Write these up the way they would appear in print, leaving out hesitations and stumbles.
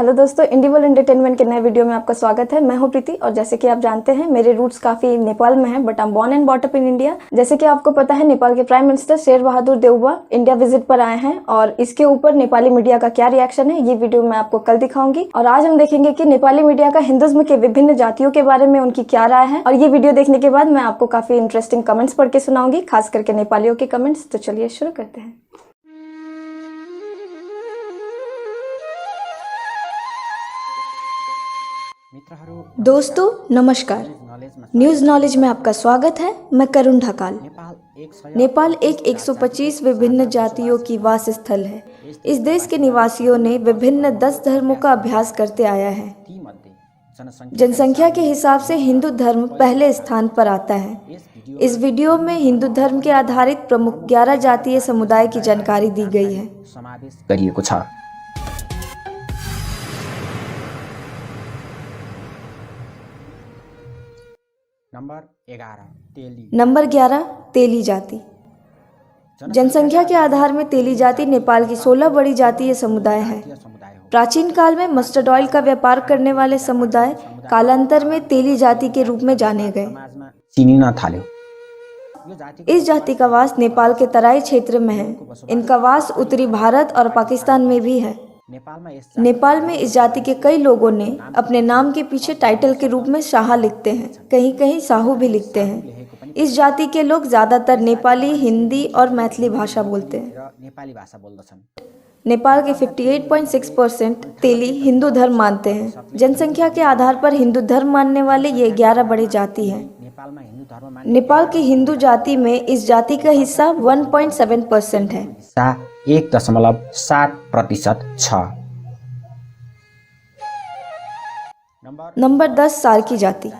Hello दोस्तों, इंडिवल entertainment के नए वीडियो में आपका स्वागत है। मैं हूं प्रीति और जैसे कि आप जानते हैं मेरे रूट्स काफ़ी नेपाल में हैं, but I am born and bought up in India. जैसे कि आपको पता है, नेपाल के prime minister Sher Bahadur Deuba India visit पर आए हैं और इसके ऊपर नेपाली मीडिया का क्या रिएक्शन है ये वीडियो मैं आपको कल दिखाऊंगी। और आज हम देखेंगे कि नेपाली मीडिया का हिंदुज्म के विभिन्न जातियों के बारे में उनकी क्या राय है। और ये वीडियो देखने के बाद मैं आपको काफ़ी इंटरेस्टिंग कमेंट्स पढ़ के सुनाऊंगी, खास करके नेपालियों के कमेंट्स। तो चलिए शुरू करते हैं। दोस्तों नमस्कार, न्यूज नॉलेज में आपका स्वागत है। मैं करुण ढकाल। नेपाल एक 125 विभिन्न जातियों की वास स्थल है। इस देश के निवासियों ने विभिन्न 10 धर्मों का अभ्यास करते आया है। जनसंख्या के हिसाब से हिंदू धर्म पहले स्थान पर आता है। इस वीडियो में हिंदू धर्म के आधारित प्रमुख 11 जातीय समुदाय की जानकारी दी गई है। नंबर 11 तेली जाति। जनसंख्या के आधार में तेली जाति नेपाल की 16 बड़ी जातीय समुदाय है। प्राचीन काल में मस्टर्ड ऑयल का व्यापार करने वाले समुदाय कालांतर में तेली जाति के रूप में जाने गए। इस जाति का वास नेपाल के तराई क्षेत्र में है। इनका वास उत्तरी भारत और पाकिस्तान में भी है। नेपाल में इस जाति के कई लोगों ने अपने नाम के पीछे टाइटल के रूप में शाह लिखते हैं, कहीं कहीं साहू भी लिखते हैं। इस जाति के लोग ज्यादातर नेपाली, हिंदी और मैथिली भाषा बोलते हैं। नेपाल के 58.6% तेली हिंदू धर्म मानते हैं। जनसंख्या के आधार पर हिंदू धर्म मानने वाले ये 11 बड़े जाति हैं। नेपाल की हिंदू जाति में इस जाति का हिस्सा 1.7% है। 1.7% नंबर 10 सार्की जाति।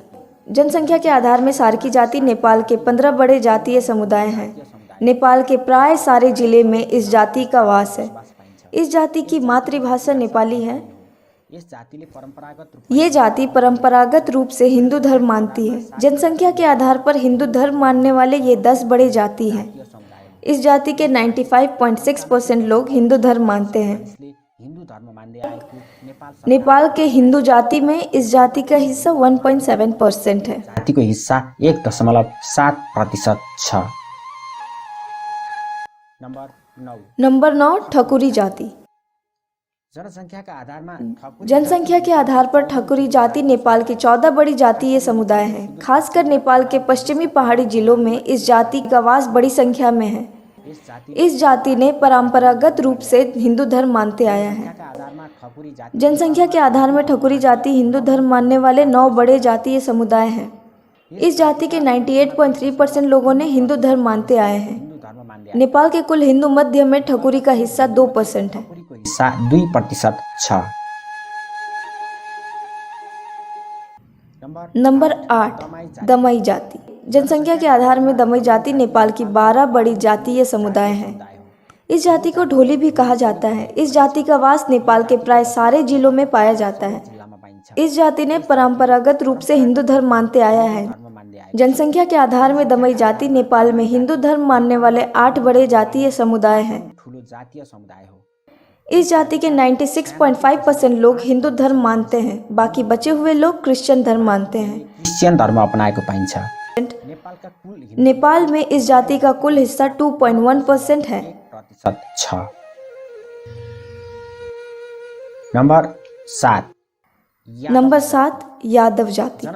जनसंख्या के आधार में सार्की जाति नेपाल के 15 बड़े जातीय समुदाय हैं। नेपाल के प्राय सारे जिले में इस जाति का वास है। इस जाति की मातृभाषा नेपाली है। ये जाति परंपरागत रूप से हिंदू धर्म मानती है। जनसंख्या के आधार पर हिंदू धर्म मानने वाले ये 10 बड़े जाति हैं। इस जाति के 95.6% लोग हिंदू धर्म मानते हैं। नेपाल के हिंदू जाति में इस जाति का हिस्सा 1.7% है। जाति को हिस्सा 1.7% नंबर 9 ठकुरी जाति। जनसंख्या के आधार पर ठकुरी जाति नेपाल की 14 बड़ी जातीय समुदाय है। खासकर नेपाल के पश्चिमी पहाड़ी जिलों में इस जाति का वास बड़ी संख्या में है। इस जाति ने परंपरागत रूप से हिंदू धर्म मानते आया है। जनसंख्या के आधार में ठकुरी जाति हिंदू धर्म मानने वाले 9 बड़े जातीय समुदाय हैं। इस जाति के 98.3% लोगों ने हिंदू धर्म मानते आए हैं। नेपाल के कुल हिंदू मध्य में ठकुरी का हिस्सा 2% है। 2% नंबर 8 दमाई जाति। जनसंख्या के आधार में दमाई जाति नेपाल की 12 बड़ी जातीय समुदाय हैं। इस जाति को ढोली भी कहा जाता है। इस जाति का वास नेपाल के प्राय सारे जिलों में पाया जाता है। इस जाति ने परंपरागत रूप से हिंदू धर्म मानते आया है। जनसंख्या के आधार में दमाई जाति नेपाल में हिंदू धर्म मानने वाले 8 बड़े जातीय समुदाय हैं। इस जाति के 96.5% लोग हिंदू धर्म मानते हैं। बाकी बचे हुए लोग क्रिश्चियन धर्म मानते हैं। क्रिश्चियन धर्म अपनाएको पाइन्छ। नेपाल में इस जाति का कुल हिस्सा 2.1% है। नंबर 7 यादव जाति।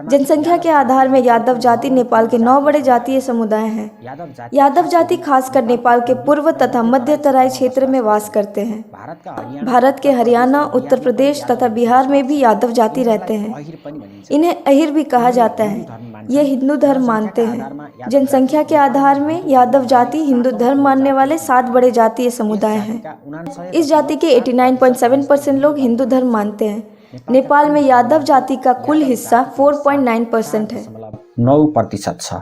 जनसंख्या के आधार में यादव जाति नेपाल के 9 बड़े जातीय समुदाय हैं। यादव जाति खासकर नेपाल के पूर्व तथा मध्य तराई क्षेत्र में वास करते हैं। भारत के हरियाणा, उत्तर प्रदेश तथा बिहार में भी यादव जाति रहते हैं। इन्हें अहिर भी कहा जाता है। ये हिंदू धर्म मानते हैं। जनसंख्या के आधार में यादव जाति हिंदू धर्म मानने वाले 7 बड़े जातीय समुदाय हैं। इस जाति के 89.7% लोग हिंदू धर्म मानते हैं। नेपाल में यादव जाति का कुल हिस्सा 4.9% है। 9% छ।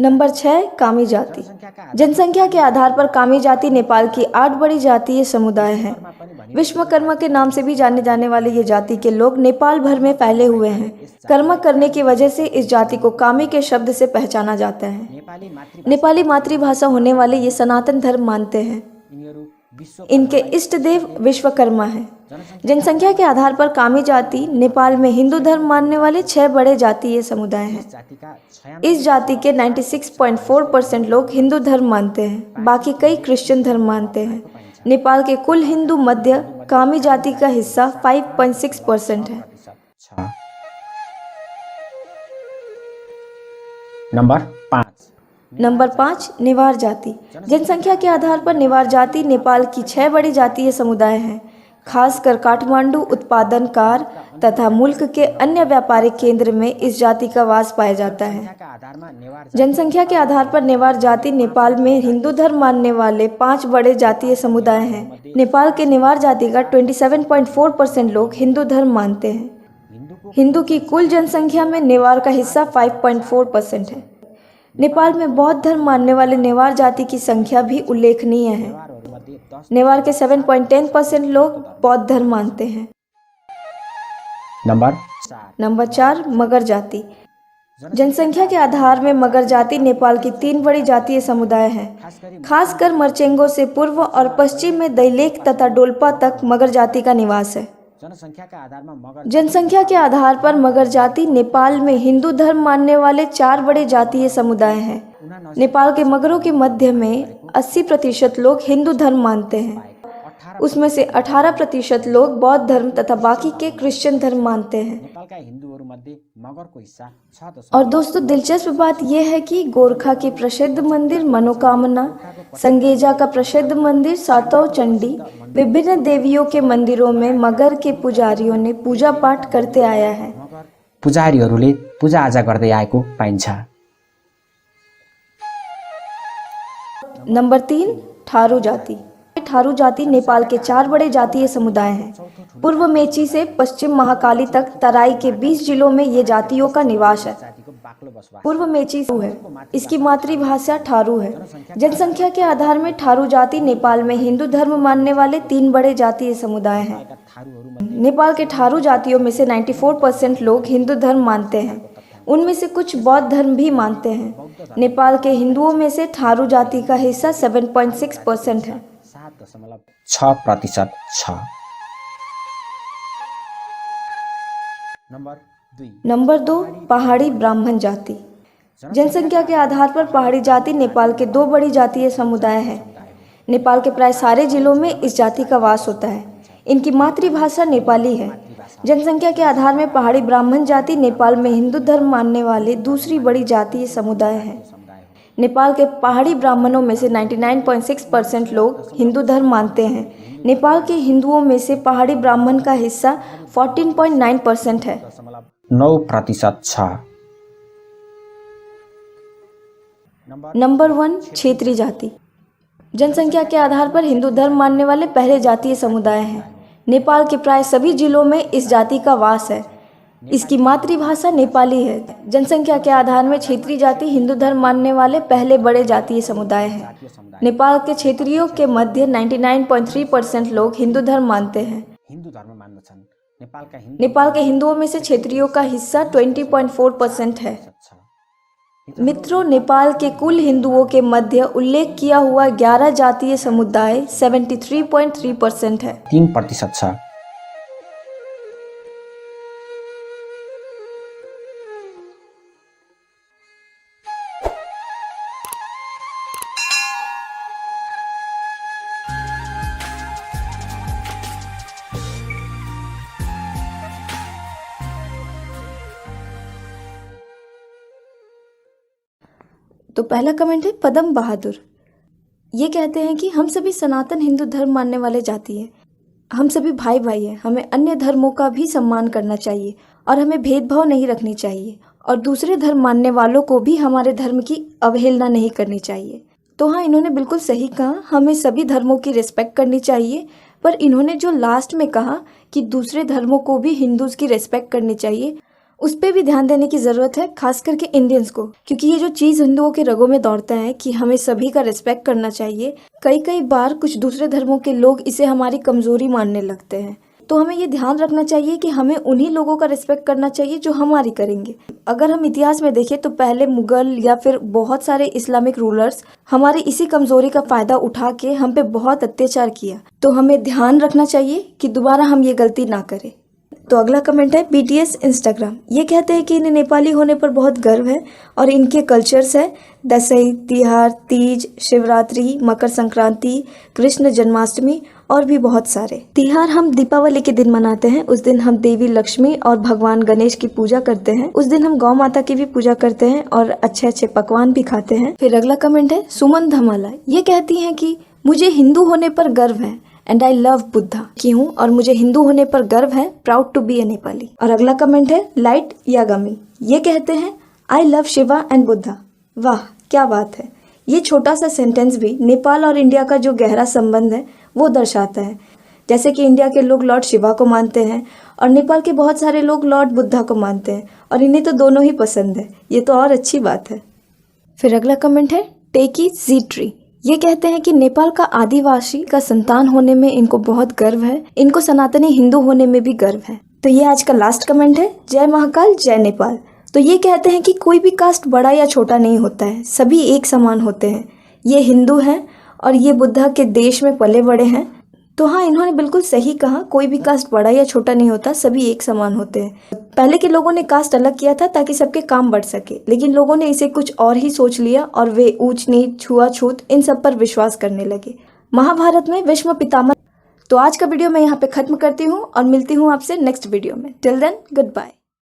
नंबर 6 कामी जाति। जनसंख्या के आधार पर कामी जाति नेपाल की 8 बड़ी जातीय समुदाय हैं। विश्वकर्मा के नाम से भी जाने जाने वाले ये जाति के लोग नेपाल भर में फैले हुए हैं। कर्म करने की वजह से इस जाति को कामी के शब्द से पहचाना जाता है। नेपाली मातृभाषा होने वाले ये सनातन धर्म मानते हैं। इनके इष्ट देव विश्वकर्मा है। जनसंख्या के आधार पर कामी जाति नेपाल में हिंदू धर्म मानने वाले 6 बड़े जातीय समुदाय हैं। इस जाति के 96.4% लोग हिंदू धर्म मानते हैं, बाकी कई क्रिश्चियन धर्म मानते हैं। नेपाल के कुल हिंदू मध्य कामी जाति का हिस्सा 5.6% है। नंबर 5 नेवार जाति। जनसंख्या के आधार पर नेवार जाति नेपाल की 6 बड़ी जातीय समुदाय हैं। खासकर काठमांडू उत्पादन कार तथा मुल्क के अन्य व्यापारिक केंद्र में इस जाति का वास पाया जाता है। जनसंख्या के आधार पर नेवार जाति नेपाल में हिंदू धर्म मानने वाले 5 बड़े जातीय समुदाय हैं। नेपाल के नेवार जाति का 27.4% लोग हिंदू धर्म मानते हैं। हिंदू की कुल जनसंख्या में नेवार का हिस्सा 5.4% है। नेपाल में बौद्ध धर्म मानने वाले नेवार जाति की संख्या भी उल्लेखनीय है। नेवार के 7.10% लोग बौद्ध धर्म मानते हैं। नंबर 4 मगर जाति। जनसंख्या के आधार में मगर जाति नेपाल की 3 बड़ी जातीय समुदाय हैं। खासकर मर्चेंगो से पूर्व और पश्चिम में दैलेख तथा डोल्पा तक मगर जाति का निवास है। जनसंख्या के आधार पर मगर जाति नेपाल में हिंदू धर्म मानने वाले 4 बड़े जातीय समुदाय हैं। नेपाल के मगरों के मध्य में 80% लोग हिंदू धर्म मानते हैं। उसमें से 18% लोग बौद्ध धर्म तथा बाकी के क्रिश्चियन धर्म मानते हैं। और दोस्तों, दिलचस्प बात यह है कि गोरखा के प्रसिद्ध मंदिर मनोकामना, संगेजा का प्रसिद्ध मंदिर सातौ चंडी, विभिन्न देवियों के मंदिरों में मगर के पुजारियों ने पूजा पाठ करते आया है। पुजारीहरूले पूजा आजा गर्दै आएको पाइन्छ। नंबर 3 थारू जाति। थारू जाति नेपाल के 4 बड़े जातीय समुदाय हैं। पूर्व मेची से पश्चिम महाकाली तक तराई के 20 जिलों में ये जातियों का निवास है। पूर्व मेची है, इसकी मातृभाषा थारू है। जनसंख्या के आधार में थारू जाति नेपाल में हिंदू धर्म मानने वाले 3 बड़े जातीय समुदाय हैं। नेपाल के थारू जातियों में से 94% लोग हिंदू धर्म मानते हैं। उनमें से कुछ बौद्ध धर्म भी मानते हैं। नेपाल के हिंदुओं में से थारू जाति का हिस्सा 7.6% है। 6% छ। नंबर 2 पहाड़ी ब्राह्मण जाति। जनसंख्या के आधार पर पहाड़ी जाति नेपाल के 2 बड़ी जातीय समुदाय हैं। नेपाल के प्राय सारे जिलों में इस जाति का वास होता है। इनकी मातृभाषा नेपाली है। जनसंख्या के आधार में पहाड़ी ब्राह्मण जाति नेपाल में हिंदू धर्म मानने वाले दूसरी बड़ी जातीय समुदाय है। नेपाल के पहाड़ी ब्राह्मणों में से 99.6% लोग हिंदू धर्म मानते हैं। नेपाल के हिंदुओं में से पहाड़ी ब्राह्मण का हिस्सा 14.9% है। 9% छ। नंबर 1 क्षेत्री जाति। जनसंख्या के आधार पर हिंदू धर्म मानने वाले पहले जातीय समुदाय हैं। नेपाल के प्राय सभी जिलों में इस जाति का वास है। इसकी मातृभाषा नेपाली है। जनसंख्या के आधार में क्षेत्री जाति हिंदू धर्म मानने वाले पहले बड़े जातीय समुदाय हैं। नेपाल के क्षेत्रियों के मध्य 99.3% लोग हिंदू धर्म मानते हैं। नेपाल के हिंदुओं में से क्षेत्रियों का हिस्सा 20.4% है। मित्रों, नेपाल के कुल हिंदुओं के मध्य उल्लेख किया हुआ 11 जातीय समुदाय 73.3% है। 3% छ। तो पहला कमेंट है पदम बहादुर। ये कहते हैं कि हम सभी सनातन हिंदू धर्म मानने वाले जाति हैं। हम सभी भाई भाई हैं। हमें अन्य धर्मों का भी सम्मान करना चाहिए और हमें भेदभाव नहीं रखनी चाहिए और दूसरे धर्म मानने वालों को भी हमारे धर्म की अवहेलना नहीं करनी चाहिए। तो हाँ, इन्होंने बिल्कुल सही कहा, हमें सभी धर्मों की रिस्पेक्ट करनी चाहिए। पर इन्होंने जो लास्ट में कहा कि दूसरे धर्मों को भी हिंदूज़ की रिस्पेक्ट करनी चाहिए, उस पर भी ध्यान देने की ज़रूरत है, खास करके इंडियंस को, क्योंकि ये जो चीज़ हिंदुओं के रगों में दौड़ता है कि हमें सभी का रिस्पेक्ट करना चाहिए, कई बार कुछ दूसरे धर्मों के लोग इसे हमारी कमज़ोरी मानने लगते हैं। तो हमें ये ध्यान रखना चाहिए कि हमें उन्हीं लोगों का रिस्पेक्ट करना चाहिए जो हमारी करेंगे। अगर हम इतिहास में देखें तो पहले मुगल या फिर बहुत सारे इस्लामिक रूलर्स हमारी इसी कमज़ोरी का फ़ायदा उठा के हम पे बहुत अत्याचार किया। तो हमें ध्यान रखना चाहिए कि दोबारा हम ये गलती ना करें। तो अगला कमेंट है BTS इंस्टाग्राम। ये कहते हैं कि इन्हें नेपाली होने पर बहुत गर्व है और इनके कल्चर्स है दशई, तिहार, तीज, शिवरात्रि, मकर संक्रांति, कृष्ण जन्माष्टमी और भी बहुत सारे। तिहार हम दीपावली के दिन मनाते हैं। उस दिन हम देवी लक्ष्मी और भगवान गणेश की पूजा करते हैं। उस दिन हम गौ माता की भी पूजा करते हैं और अच्छे अच्छे पकवान भी खाते हैं। फिर अगला कमेंट है सुमन धमाला। ये कहती हैं कि मुझे हिंदू होने पर गर्व है एंड आई लव बुद्धा की हूँ और मुझे हिंदू होने पर गर्व है, प्राउड टू बी ए नेपाली। और अगला कमेंट है लाइट यागामी। ये कहते हैं I love Shiva and Buddha. वाह क्या बात है। ये छोटा सा सेंटेंस भी नेपाल और इंडिया का जो गहरा संबंध है वो दर्शाता है। जैसे कि इंडिया के लोग लॉर्ड शिवा को मानते हैं और नेपाल के बहुत सारे लोग लॉर्ड बुद्धा को मानते हैं और इन्हें तो दोनों ही पसंद है। ये तो और अच्छी बात है। फिर अगला कमेंट है टेकी जीट्री। ये कहते हैं कि नेपाल का आदिवासी का संतान होने में इनको बहुत गर्व है। इनको सनातनी हिंदू होने में भी गर्व है। तो ये आज का लास्ट कमेंट है जय महाकाल जय नेपाल। तो ये कहते हैं कि कोई भी कास्ट बड़ा या छोटा नहीं होता है, सभी एक समान होते हैं। ये हिंदू हैं और ये बुद्धा के देश में पले बड़े हैं। तो हाँ, इन्होंने बिल्कुल सही कहा, कोई भी कास्ट बड़ा या छोटा नहीं होता, सभी एक समान होते हैं। पहले के लोगों ने कास्ट अलग किया था ताकि सबके काम बढ़ सके, लेकिन लोगों ने इसे कुछ और ही सोच लिया और वे ऊंच नीच, छुआछूत इन सब पर विश्वास करने लगे। महाभारत में भीष्म पितामह। तो आज का वीडियो मैं यहाँ पे खत्म करती हूँ और मिलती हूँ आपसे नेक्स्ट वीडियो में। Till then good bye.